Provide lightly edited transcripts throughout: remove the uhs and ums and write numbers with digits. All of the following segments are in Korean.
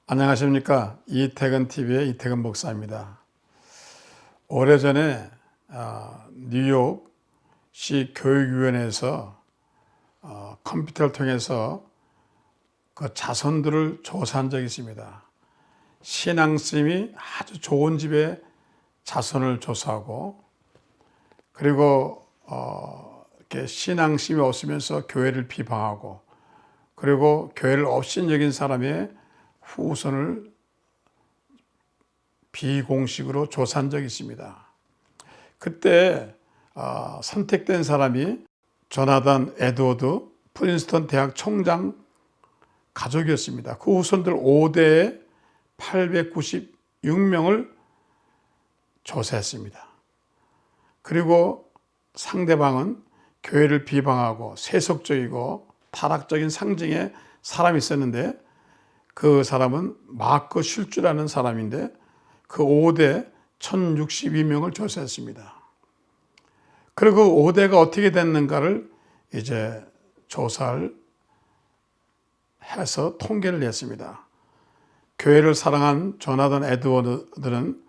안녕하십니까. 이태근 TV의 이태근 목사입니다. 오래전에 뉴욕시 교육위원회에서 컴퓨터를 통해서 그 자손들을 조사한 적이 있습니다. 신앙심이 아주 좋은 집의 자손을 조사하고, 그리고 이렇게 신앙심이 없으면서 교회를 비방하고, 그리고 교회를 업신여긴 사람의 후손을 비공식으로 조사한 적이 있습니다. 그때 선택된 사람이 조나단 에드워드 프린스턴 대학 총장 가족이었습니다. 그 후손들 5대에 896명을 조사했습니다. 그리고 상대방은 교회를 비방하고 세속적이고 타락적인 상징의 사람이 있었는데, 그 사람은 마크 슐츠라는 사람인데 그 5대 1062명을 조사했습니다. 그리고 그 5대가 어떻게 됐는가를 이제 조사를 해서 통계를 냈습니다. 교회를 사랑한 조나단 에드워드는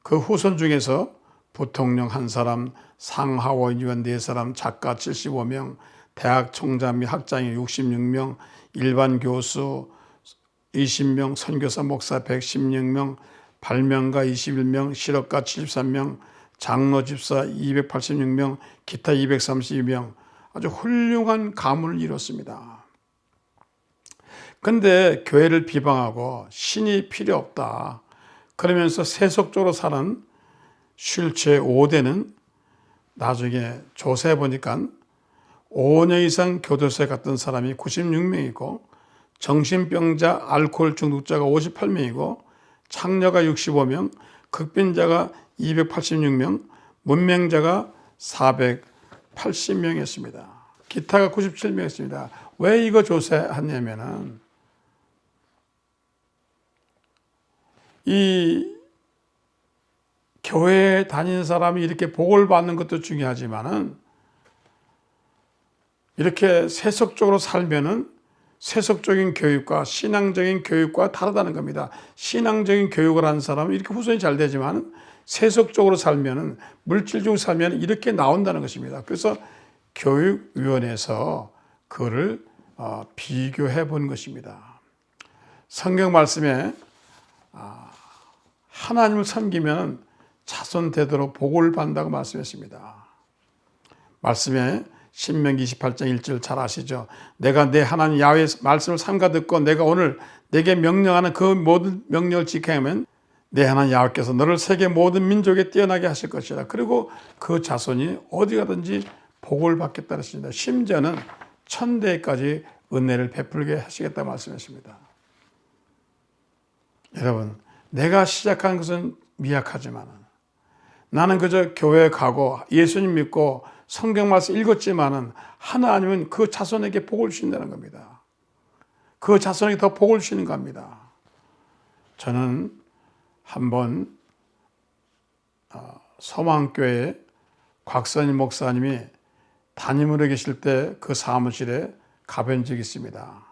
그 후손 중에서 부통령 1사람, 상하원의원 4사람, 작가 75명, 대학 총장 및 학장이 66명, 일반 교수 20명, 선교사 목사 116명, 발명가 21명, 실업가 73명, 장로 집사 286명, 기타 232명, 아주 훌륭한 가문을 이뤘습니다. 그런데 교회를 비방하고 신이 필요 없다 그러면서 세속적으로 사는 슐츠의 5대는 나중에 조사해 보니까 5년 이상 교도소에 갔던 사람이 96명이고, 정신병자, 알코올 중독자가 58명이고, 창녀가 65명, 극빈자가 286명, 문맹자가 480명이었습니다. 기타가 97명이었습니다. 왜 이거 조사했냐면은 이 교회에 다니는 사람이 이렇게 복을 받는 것도 중요하지만은 이렇게 세속적으로 살면은 세속적인 교육과 신앙적인 교육과 다르다는 겁니다. 신앙적인 교육을 한 사람은 이렇게 후손이 잘 되지만 세속적으로 살면은, 물질적으로 살면 이렇게 나온다는 것입니다. 그래서 교육위원회에서 그거를 비교해 본 것입니다. 성경 말씀에 하나님을 섬기면 자손 되도록 복을 받는다고 말씀했습니다. 말씀에 신명기 28장 1절 잘 아시죠? 내가 내 하나님 야훼의 말씀을 삼가 듣고 내가 오늘 내게 명령하는 그 모든 명령을 지켜하면 내 하나님 야훼께서 너를 세계 모든 민족에 뛰어나게 하실 것이라. 그리고 그 자손이 어디 가든지 복을 받겠다 했습니다. 심지어는 천대까지 은혜를 베풀게 하시겠다고 말씀했습니다. 여러분, 내가 시작한 것은 미약하지만 나는 그저 교회에 가고 예수님 믿고 성경 말씀 읽었지만은 하나님은 그 자손에게 복을 주신다는 겁니다. 그 자손에게 더 복을 주시는 겁니다. 저는 한번 서망교회 곽선임 목사님이 담임으로 계실 때 그 사무실에 가본 적이 있습니다.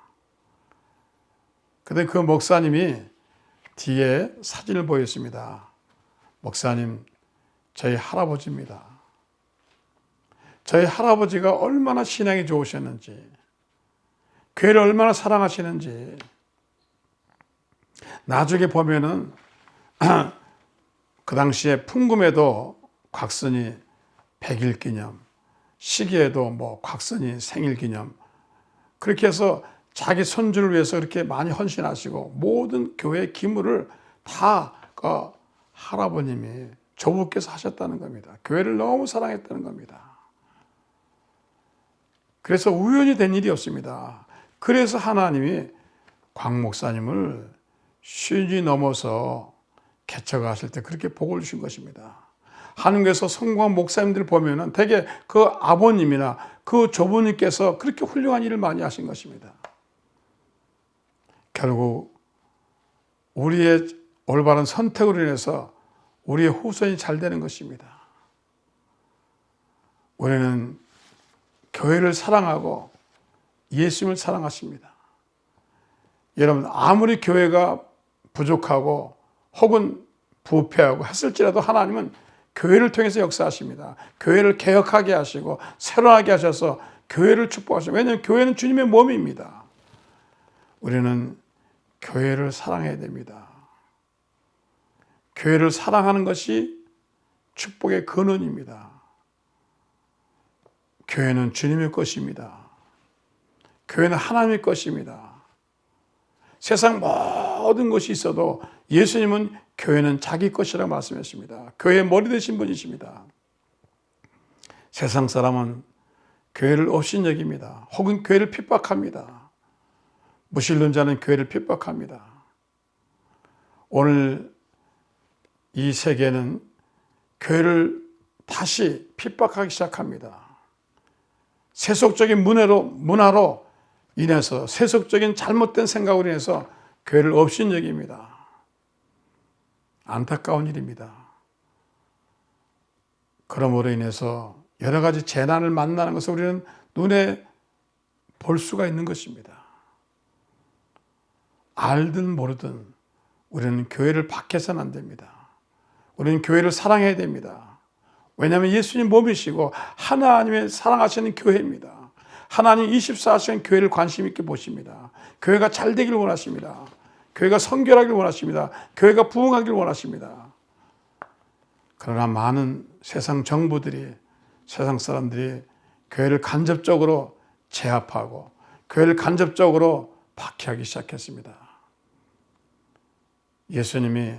그런데 그 목사님이 뒤에 사진을 보였습니다. 목사님, 저희 할아버지입니다. 저희 할아버지가 얼마나 신앙이 좋으셨는지, 교회를 얼마나 사랑하시는지. 나중에 보면은 그 당시에 풍금에도 곽선이 100일 기념, 시기에도 뭐 곽선이 생일 기념, 그렇게 해서 자기 손주를 위해서 그렇게 많이 헌신하시고 모든 교회 기물을 다 그 할아버님이 조부께서 하셨다는 겁니다. 교회를 너무 사랑했다는 겁니다. 그래서 우연히 된 일이 없습니다. 그래서 하나님이 곽 목사님을 50이 넘어서 개척하실 때 그렇게 복을 주신 것입니다. 한국에서 성공한 목사님들 보면은 대개 그 아버님이나 그 조부님께서 그렇게 훌륭한 일을 많이 하신 것입니다. 결국 우리의 올바른 선택으로 인해서 우리의 후손이 잘 되는 것입니다. 우리는 교회를 사랑하고 예수님을 사랑하십니다. 여러분, 아무리 교회가 부족하고 혹은 부패하고 했을지라도 하나님은 교회를 통해서 역사하십니다. 교회를 개혁하게 하시고 새로하게 하셔서 교회를 축복하십니다. 왜냐하면 교회는 주님의 몸입니다. 우리는 교회를 사랑해야 됩니다. 교회를 사랑하는 것이 축복의 근원입니다. 교회는 주님의 것입니다. 교회는 하나님의 것입니다. 세상 모든 것이 있어도 예수님은 교회는 자기 것이라고 말씀하십니다. 교회의 머리 되신 분이십니다. 세상 사람은 교회를 업신여깁니다. 혹은 교회를 핍박합니다. 무신론자는 교회를 핍박합니다. 오늘 이 세계는 교회를 다시 핍박하기 시작합니다. 세속적인 문화로 인해서 세속적인 잘못된 생각으로 인해서 교회를 업신여깁니다. 안타까운 일입니다. 그러므로 인해서 여러 가지 재난을 만나는 것을 우리는 눈에 볼 수가 있는 것입니다. 알든 모르든 우리는 교회를 박해서는 안 됩니다. 우리는 교회를 사랑해야 됩니다. 왜냐하면 예수님 몸이시고 하나님의 사랑하시는 교회입니다. 하나님 24시간 교회를 관심 있게 보십니다. 교회가 잘 되기를 원하십니다. 교회가 성결하기를 원하십니다. 교회가 부흥하기를 원하십니다. 그러나 많은 세상 정부들이, 세상 사람들이 교회를 간접적으로 제압하고 교회를 간접적으로 박해하기 시작했습니다. 예수님이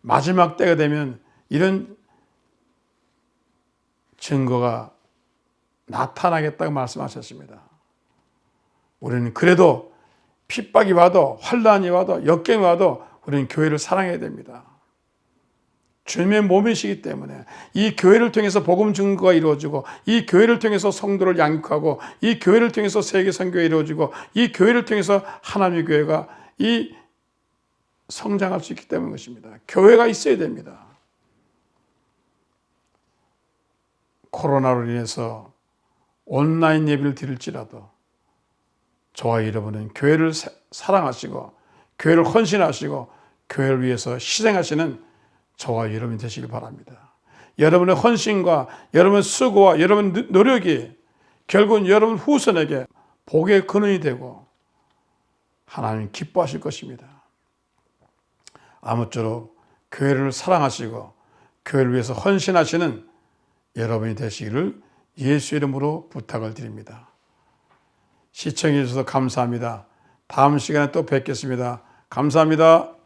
마지막 때가 되면 이런 증거가 나타나겠다고 말씀하셨습니다. 우리는 그래도 핍박이 와도 환난이 와도 역경이 와도 우리는 교회를 사랑해야 됩니다. 주님의 몸이시기 때문에 이 교회를 통해서 복음 증거가 이루어지고 이 교회를 통해서 성도를 양육하고 이 교회를 통해서 세계 선교가 이루어지고 이 교회를 통해서 하나님의 교회가 이 성장할 수 있기 때문인 것입니다. 교회가 있어야 됩니다. 코로나로 인해서 온라인 예배를 드릴지라도 저와 여러분은 교회를 사랑하시고 교회를 헌신하시고 교회를 위해서 희생하시는 저와 여러분이 되시길 바랍니다. 여러분의 헌신과 여러분의 수고와 여러분의 노력이 결국은 여러분 후손에게 복의 근원이 되고 하나님 기뻐하실 것입니다. 아무쪼록 교회를 사랑하시고 교회를 위해서 헌신하시는 여러분이 되시기를 예수 이름으로 부탁을 드립니다. 시청해 주셔서 감사합니다. 다음 시간에 또 뵙겠습니다. 감사합니다.